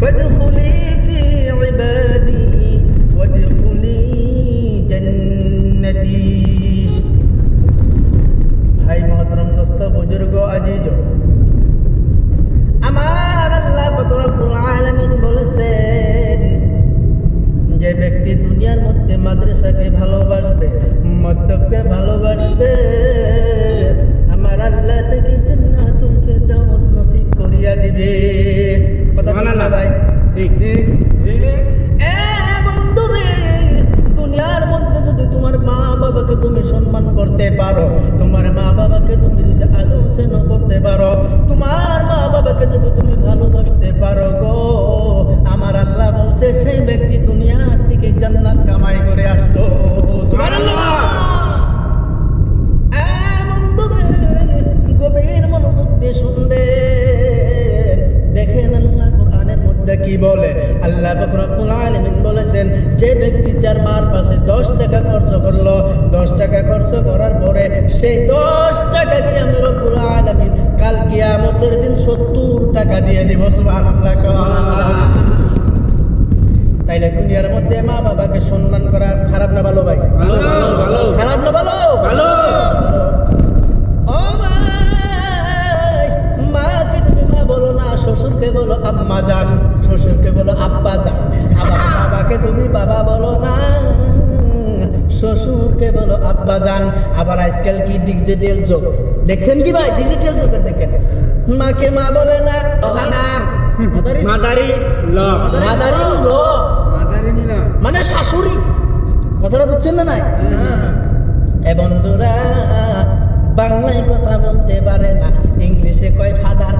ফাদখুলি ফি ইবাদি ওয়াদখুলি জান্নাতি। ভাই মহতরম দোস্ত বুজুর্গ আজিজ, আমার আল্লাহ পাক রব্বুল আলামিন বলেছেন, যে ব্যক্তি দুনিয়ার মধ্যে মাদ্রাসাকে ভালোবাসবে, মক্তবকে ভালোবাসবে, আমার আল্লাহ থেকে জান্নাতুল ফিরদাউস নসিব করিয়া দিবে। কথা ঠিক না ভাই? ঠিক ঠিক। বন্ধু রে, দুনিয়ার মধ্যে যদি তোমার মা বাবাকে তুমি সম্মান করতে পারো, তোমার মা বাবাকে তুমি যদি আদর স্নেহ করতে পারো, তোমার মা বাবাকে যদি তুমি ভালোবাসতে পারো গো, আমার আল্লাহ বলছে সেই ব্যক্তি দুনিয়া থেকে জান্নাত কামাই করে আসলো। সুবহানাল্লাহ। বন্ধু রে, গভীর মনোযোগ দিয়ে শুনবেন, দেখেন আল্লাহ কোরআনের মধ্যে কি বলে। আল্লাহ পাক রব্বুল আলামিন বলেছেন, যে ব্যক্তি যার মার পাশে 10 টাকা খরচ করলো, 10 টাকা খরচ করার পরে সেই 10 টাকাকে আমি রব্বুল আলামিন কাল কিয়ামতের দিন 70 টাকা দিয়ে দিব। সুবহানাল্লাহ। তাইলে দুনিয়ার মধ্যে মা বাবাকে সম্মান করা খারাপ না ভালো ভাই? ভালো ভালো। খারাপ না ভালো? ভালো। ও ভাই, মাকে তুমি মা বলো না, শ্বশুরকে বলো আম্মা জান, শ্বশুরকে বলো আব্বা জান। আবার বাবাকে তুমি বাবা বলো না, শ্বশুরকে বলো আব্বা জান। আবার আজকাল কি ডিজিটাল যুগ দেখছেন কি ভাই? ডিজিটাল যুগ দেখেন, মাকে মা বলে না, মাদারি ল, মাদারি ল, মানে শাশুড়ি। কথাটা বুঝছেন না? নাই এ বন্ধুরা, বাংলায় কথা বলতে পারে না, ইংলিশে কয় ফাদার।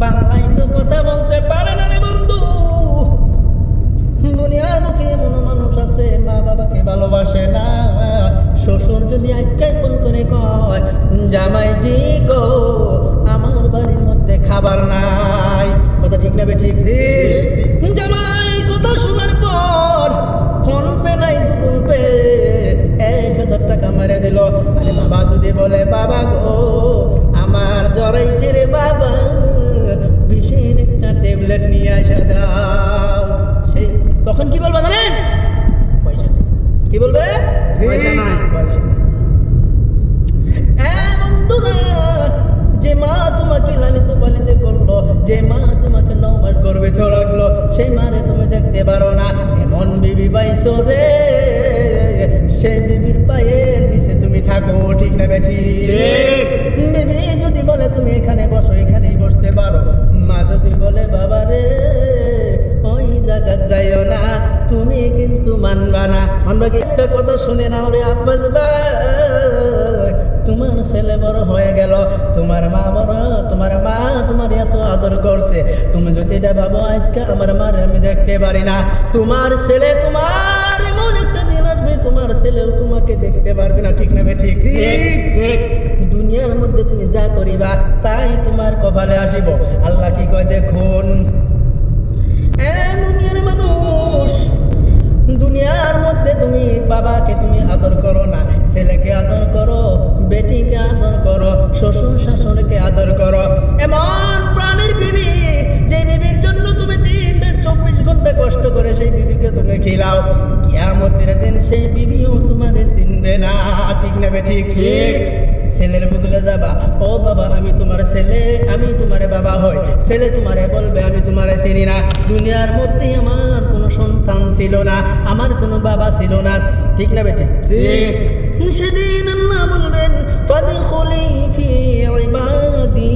বাংলায় তো কথা বলতে পারে না রে বন্ধু। দুনিয়ার বুকে এমন মানুষ আছে মা বাবাকে ভালোবাসে না। শ্বশুর যদি আজকে ফোন করে কয়, জামাই জি গো আমার বাড়ির মধ্যে খাবার নাই, কথা ঠিক না বে? ঠিক। জামাই কথা শোনার পর ফোন পে নাই, গুগল পে 1000 টাকা মেরে দিল। আরে বাবা যদি বলে, বাবা গো আমার জ্বরাইছে রে বাবা, বিষের একটা ট্যাবলেট নিয়ে আসা দাও, সেই তখন কি বলবে জানেন? পয়সা নেই। কি বলবে? পয়সা নাই। পয়সা নাই। বন্ধুরা, যে মা তোমাকে লালিত পালিত করলো, যে মা তোমাকে 9 মাস গর্ভে রাখলো, সেই মারে তুমি দেখতে পারো না, এমন বিবি পাইছো রে, সেই বিবির পায়ের নিচে তুমি থাকো। ঠিক না বেঠি? বিবি যদি বলে তুমি এখানে বসো, এখানেই বসতে পারো। মা যদি বলে বাবা রে ওই জায়গা যাইও না, তুমি কিন্তু মানবা না। মানবা কি? একটা কথা শুনে নাও রে আব্বাস ভাই, তোমার ছেলে বড় হয়ে গেল, তোমার মা বড়, তোমার মা তোমার এত আদর করছে, তুমি যদি এটা ভাবো আজকে আমার মারে আমি দেখতে পারি না, তোমার ছেলে, তোমার এমন একটা দিন আসবে তোমার ছেলেও তোমাকে দেখতে পারবে না। ঠিক না বে? ঠিক ঠিক। দুনিয়ার মধ্যে তুমি যা করিবা তাই তোমার কপালে আসিব। আল্লাহ কি কয় দেখুন, দুনিয়ার মানুষ, দুনিয়ার মধ্যে তুমি বাবাকে তুমি আদর করো না, ছেলেকে আদর করো, বেটিকে আদর করো, শ্বশুর শাশুড়িকে আদর করো। এমন প্রাণের বিবি, যে বিবির জন্য তুমি 24 ঘন্টা কষ্ট করে সেই বিবিকে তুমি খিলাও, কিয়ামতের দিন সেই বিবিও তোমারে চিনবে না। ঠিক না বে? ঠিক ঠিক। ছেলের বুকলে যাবা, ও বাবা আমি তোমার ছেলে, আমি তোমারে বাবা হই। ছেলে তোমারে বলবে আমি তোমারে চিনি না, দুনিয়ার মধ্যে আমার কোনো সন্তান ছিল না, আমার কোনো বাবা ছিল না। ঠিক না বেটি? ঠিক। সেদিন আল্লাহ বলবেন, ফাদখুলি ফি ইবাদি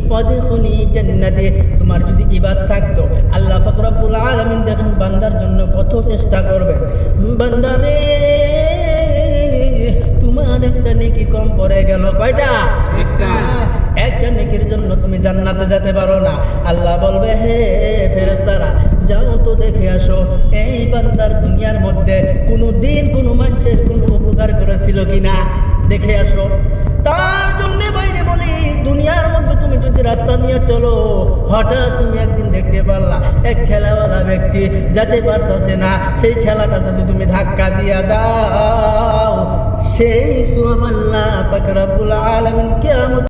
ওয়াদখুলি জান্নাতি। তোমার যদি ইবাদ থাকতো, আল্লাহ পাক রব্বুল আলামিন দেখেন বান্দার জন্য কত চেষ্টা করবেন। বান্দারে তোমার একটা নেকি কম পড়ে গেল, কয়টা? একটা নেকির জন্য তুমি জান্নাতে যেতে পারো না। আল্লাহ বলবে, হে ফেরেশতারা যাও তো দেখে আসো এই বান্দার দুনিয়ার মধ্যে কোনো দিন কোনো মানুষের কোনো উপকার করেছিল কিনা, দেখে আসো। তার জন্য বাইরে বলি, দুনিয়ার মধ্যে তুমি যদি রাস্তা নিয়ে চলো, হঠাৎ তুমি একদিন দেখতে পারলা এক ঠেলাওয়ালা ব্যক্তি যেতে পারতেছে না, সেই ঠেলাটা যদি তুমি ধাক্কা দিয়া দাও, সেই সওয়াব আল্লাহ পাক রব্বুল আলামিন কিয়ামত